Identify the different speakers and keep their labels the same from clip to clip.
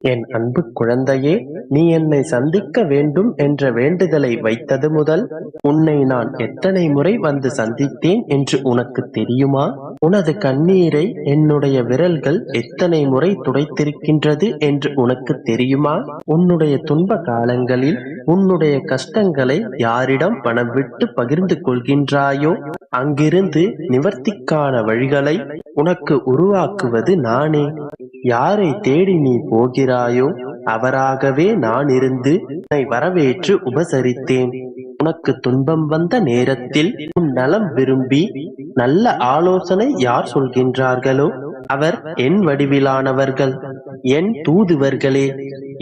Speaker 1: என் அன்பு குழந்தையே, நீ என்னை சந்திக்க வேண்டும் என்ற வேண்டுதலை வைத்தது முதல் உன்னை நான் எத்தனை முறை வந்து சந்தித்தேன் என்று உனக்கு தெரியுமா? உனது கண்ணீரை என்னுடைய விரல்கள் எத்தனை முறை துடைத்திருக்கின்றது என்று உனக்கு தெரியுமா? உன்னுடைய துன்ப காலங்களில் உன்னுடைய கஷ்டங்களை யாரிடம் மனம் விட்டு பகிர்ந்து கொள்கின்றாயோ அங்கிருந்து நிவர்த்திக்கான வழிகளை உனக்கு உருவாக்குவது நானே. யாரை தேடி நீ போகிறாயோ அவராகவே நான் இருந்து உன்னை வரவேற்று உபசரித்தேன். உனக்கு துன்பம் வந்த நேரத்தில் உன் நலம் விரும்பி நல்ல ஆலோசனை யார் சொல்கின்றார்களோ அவர் என் வடிவிலானவர்கள், என் தூதுவர்களே.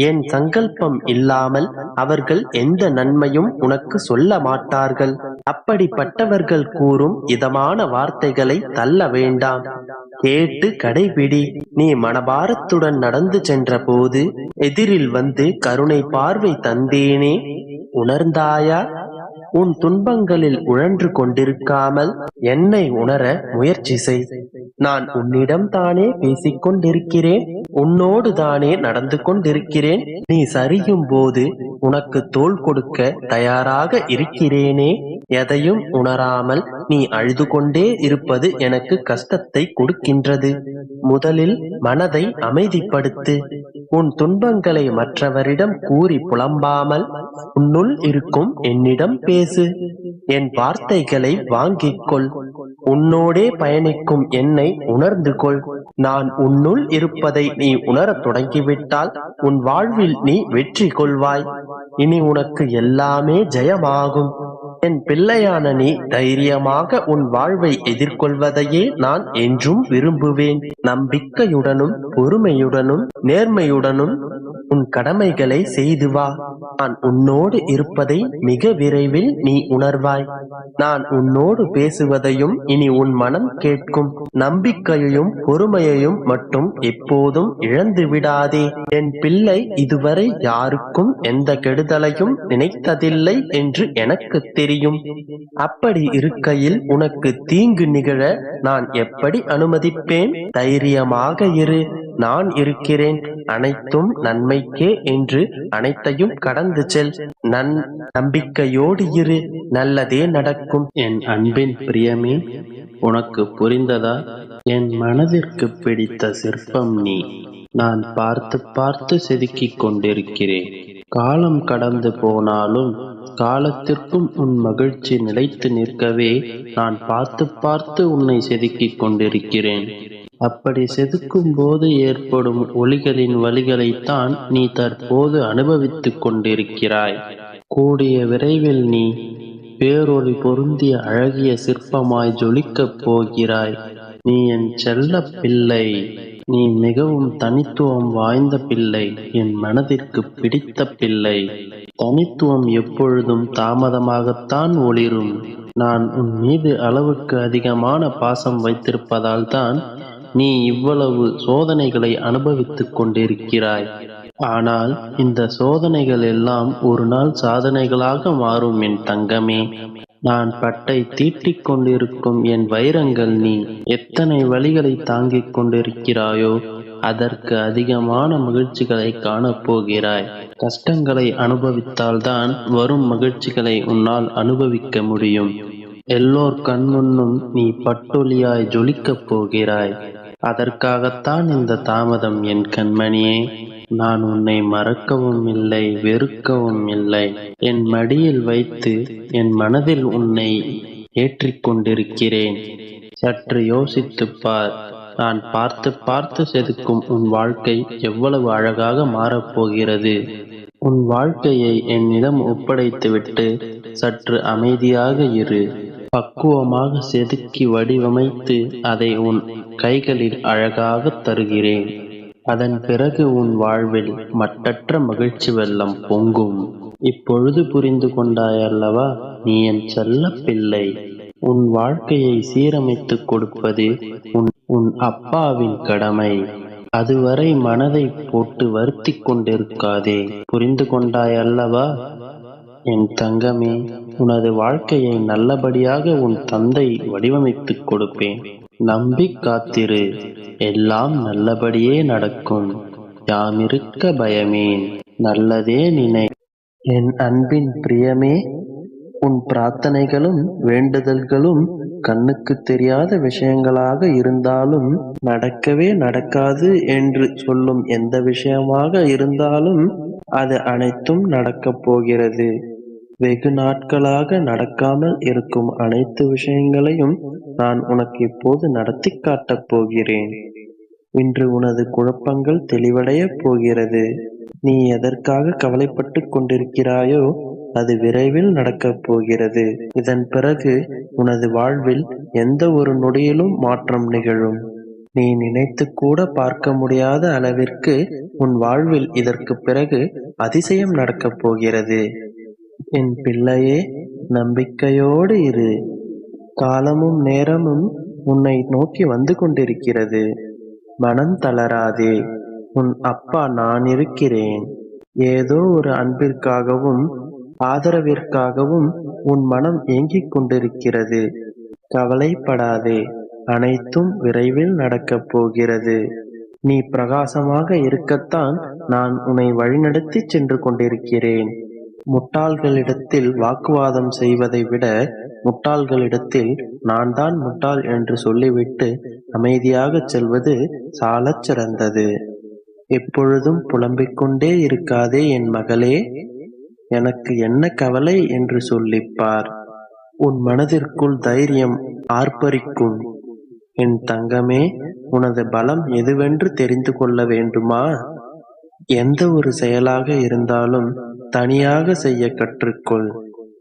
Speaker 1: என் சங்கல்பம் இல்லாமல் அவர்கள் எந்த நன்மையும் உனக்கு சொல்ல மாட்டார்கள். அப்படிப்பட்டவர்கள் கூறும் இதமான வார்த்தைகளை தள்ள வேண்டாம், கேட்டு கடைபிடி. நீ மனபாரத்துடன் நடந்து சென்ற போது எதிரில் வந்து கருணை பார்வை தந்தேனே, உணர்ந்தாயா? உன் துன்பங்களில் உழன்று கொண்டிருக்காமல் என்னை உணர முயற்சி செய். நான் உன்னிடம் தானே பேசிக் கொண்டிருக்கிறேன், உன்னோடு தானே நடந்து கொண்டிருக்கிறேன். நீ சரியும் போது உனக்கு தோள் கொடுக்க தயாராக இருக்கிறேனே. எதையும் உணராமல் நீ அழுது கொண்டே இருப்பது எனக்கு கஷ்டத்தை கொடுக்கின்றது. முதலில் மனதை அமைதிப்படுத்து. உன் துன்பங்களை மற்றவரிடம் கூறி புலம்பாமல் உன்னுள் இருக்கும் என்னிடம் பேசு. என் வார்த்தைகளை வாங்கிக் கொள். உன்னோடே பயணிக்கும் என்னை உணர்ந்து கொள். நான் உன்னுள் இருப்பதை நீ உணரத் தொடங்கிவிட்டால் உன் வாழ்வில் நீ வெற்றி கொள்வாய். இனி உனக்கு எல்லாமே ஜெயமாகும். என் பிள்ளையான நீ தைரியமாக உன் வாழ்வை எதிர்கொள்வதையே நான் என்றும் விரும்புவேன். நம்பிக்கையுடனும் பொறுமையுடனும் நேர்மையுடனும் உன் கடமைகளை செய்து வா. நான் உன்னோடு இருப்பதை மிக விரைவில் நீ உணர்வாய். நான் உன்னோடு பேசுவதையும் இனி உன் மனம் கேட்கும். நம்பிக்கையையும் பொறுமையையும் மட்டும் எப்போதும் இழந்து விடாதே. என் பிள்ளை இதுவரை யாருக்கும் எந்த கெடுதலையும் நினைத்ததில்லை என்று எனக்கு தெரியும். அப்படி இருக்கையில் உனக்கு தீங்கு நிகழ நான் எப்படி அனுமதிப்பேன்? தைரியமாக இரு, நான் இருக்கிறேன். அனைத்தும் நன்மைக்கே என்று அனைத்தையும் கடந்து செல். நம்பிக்கையோடு இரு, நல்லதே நடக்கும்.
Speaker 2: என் அன்பின் பிரியமே, உனக்கு புரிந்ததா? என் மனதிற்கு பிடித்த சிற்பம் நீ. நான் பார்த்து பார்த்து செதுக்கிக் கொண்டிருக்கிறேன். காலம் கடந்து போனாலும் காலத்திற்கும் உன் மகிழ்ச்சி நிலைத்து நிற்கவே நான் பார்த்து பார்த்து உன்னை செதுக்கிக் கொண்டிருக்கிறேன். அப்படி செதுக்கும் போது ஏற்படும் ஒளிகளின் வழிகளைத்தான் நீ தற்போது அனுபவித்துக் கொண்டிருக்கிறாய். கூடிய விரைவில் நீ பேரொளி பொருந்திய அழகிய சிற்பமாய் ஜொலிக்கப் போகிறாய். நீ என் செல்ல பிள்ளை. நீ மிகவும் தனித்துவம் வாய்ந்த பிள்ளை, என் மனதிற்கு பிடித்த பிள்ளை. தனித்துவம் எப்பொழுதும் தாமதமாகத்தான் ஒளிரும். நான் உன் மீது அளவுக்கு அதிகமான பாசம் வைத்திருப்பதால் தான் நீ இவ்வளவு சோதனைகளை அனுபவித்துக் கொண்டிருக்கிறாய். ஆனால் இந்த சோதனைகள் எல்லாம் ஒரு நாள் சாதனைகளாக மாறும் என் தங்கமே. நான் பட்டை தீட்டிக் கொண்டிருக்கும் என் வைரங்கள் நீ. எத்தனை வழிகளை தாங்கிக் கொண்டிருக்கிறாயோ அதற்கு அதிகமான மகிழ்ச்சிகளை காணப்போகிறாய். கஷ்டங்களை அனுபவித்தால்தான் வரும் மகிழ்ச்சிகளை உன்னால் அனுபவிக்க முடியும். எல்லோர் கண்முன்னும் நீ பட்டொலியாய் ஜொலிக்கப் போகிறாய். அதற்காகத்தான் இந்த தாமதம் என் கண்மணியே. நான் உன்னை மறக்கவும் இல்லை, வெறுக்கவும் இல்லை. என் மடியில் வைத்து என் மனதில் உன்னை ஏற்றிக் கொண்டிருக்கிறேன். சற்று யோசித்துப் பார். நான் பார்த்து பார்த்து செதுக்கும் உன் வாழ்க்கை எவ்வளவு அழகாக மாறப்போகிறது. உன் வாழ்க்கையை என்னிடம் ஒப்படைத்துவிட்டு சற்று அமைதியாக இரு. பக்குவமாக செதுக்கி வடிவமைத்து அதை உன் கைகளில் அழகாக தருகிறேன். அதன் பிறகு உன் வாழ்வில் மட்டற்ற மகிழ்ச்சி வெள்ளம் பொங்கும். இப்பொழுது புரிந்து கொண்டாயல்லவா? நீ என் செல்ல பிள்ளை. உன் வாழ்க்கையை சீரமைத்துக் கொடுப்பது உன் அப்பாவின் கடமை. அதுவரை மனதை போட்டு வருத்தி கொண்டிருக்காதே. புரிந்து கொண்டாயல்லவா? என் தங்கமே, உனது வாழ்க்கையை நல்லபடியாக உன் தந்தை வடிவமைத்துக் கொடுப்பேன். நம்பி காத்திரு, எல்லாம் நல்லபடியே நடக்கும். யாமிருக்க பயமேன், நல்லதே நினை.
Speaker 1: என் அன்பின் பிரியமே, உன் பிரார்த்தனைகளும் வேண்டுதல்களும் கண்ணுக்கு தெரியாத விஷயங்களாக இருந்தாலும், நடக்கவே நடக்காது என்று சொல்லும் எந்த விஷயமாக இருந்தாலும் அது அனைத்தும் நடக்கப் போகிறது. வெகு நாட்களாக நடக்காமல் இருக்கும் அனைத்து விஷயங்களையும் நான் உனக்கு இப்போது நடத்தி காட்டப் போகிறேன். இன்று உனது குழப்பங்கள் தெளிவடையப் போகிறது. நீ எதற்காக கவலைப்பட்டுக் கொண்டிருக்கிறாயோ அது விரைவில் நடக்கப் போகிறது. இதன் பிறகு உனது வாழ்வில் எந்த ஒரு நொடியிலும் மாற்றம் நிகழும். நீ நினைத்து கூட பார்க்க முடியாத அளவிற்கு உன் வாழ்வில் இதற்கு பிறகு அதிசயம் நடக்கப் போகிறது. என் பிள்ளையே, நம்பிக்கையோடு இரு. காலமும் நேரமும் உன்னை நோக்கி வந்து கொண்டிருக்கிறது. மனம் தளராதே. உன் அப்பா நான் இருக்கிறேன். ஏதோ ஒரு அன்பிற்காகவும் ஆதரவிற்காகவும் உன் மனம் ஏங்கிக் கொண்டிருக்கிறது. கவலைப்படாதே, அனைத்தும் விரைவில் நடக்கப் போகிறது. நீ பிரகாசமாக இருக்கத்தான் நான் உன்னை வழிநடத்தி சென்று கொண்டிருக்கிறேன். முட்டாள்களிடத்தில் வாக்குவாதம் செய்வதை விட முட்டாள்களிடத்தில் நான் தான் முட்டாள் என்று சொல்லிவிட்டு அமைதியாகச் செல்வது சாலச் சிறந்தது. எப்பொழுதும் புலம்பிக் கொண்டே இருக்காதே என் மகளே. எனக்கு என்ன கவலை என்று சொல்லிப்பார். உன் மனதிற்குள் தைரியம் ஆர்ப்பரிக்கும். என் தங்கமே, உனது பலம் எதுவென்று தெரிந்து கொள்ள வேண்டுமா? எந்த ஒரு செயலாக இருந்தாலும் தனியாக செய்ய கற்றுக்கொள்.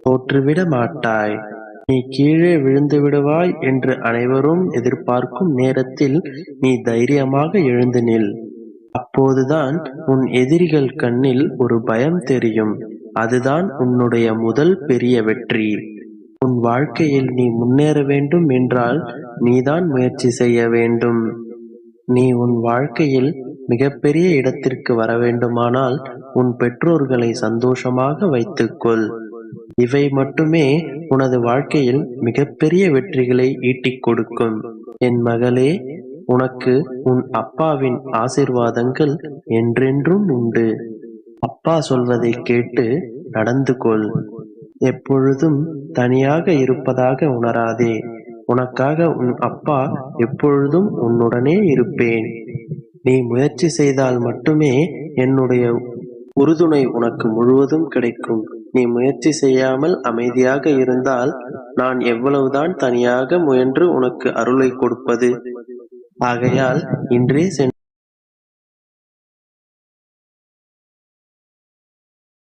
Speaker 1: தோற்றுவிட மாட்டாய். நீ கீழே விழுந்து விடுவாய் என்று அனைவரும் எதிர்பார்க்கும் நேரத்தில் நீ தைரியமாக எழுந்து நில். அப்போதுதான் உன் எதிரிகள் கண்ணில் ஒரு பயம் தெரியும். அதுதான் உன்னுடைய முதல் பெரிய வெற்றி. உன் வாழ்க்கையில் நீ முன்னேற வேண்டும் என்றால் நீதான் முயற்சி செய்ய வேண்டும். நீ உன் வாழ்க்கையில் மிகப்பெரிய இடத்திற்கு வர வேண்டுமானால் உன் பெற்றோர்களை சந்தோஷமாக வைத்துக்கொள். இவை மட்டுமே உனது வாழ்க்கையில் மிகப்பெரிய வெற்றிகளை ஈட்டிக் கொடுக்கும். என் மகளே, உனக்கு உன் அப்பாவின் ஆசீர்வாதங்கள் என்றென்றும் உண்டு. அப்பா சொல்வதை கேட்டு நடந்து கொள். எப்பொழுதும் தனியாக இருப்பதாக உணராதே. உனக்காக உன் அப்பா எப்பொழுதும் உன்னுடனே இருப்பேன். நீ முயற்சி செய்தால் மட்டுமே என்னுடைய உறுதுணை உனக்கு முழுவதும் கிடைக்கும். நீ முயற்சி செய்யாமல் அமைதியாக இருந்தால் நான் எவ்வளவுதான் தனியாக முயன்று உனக்கு அருளை கொடுப்பது? ஆகையால் இன்றே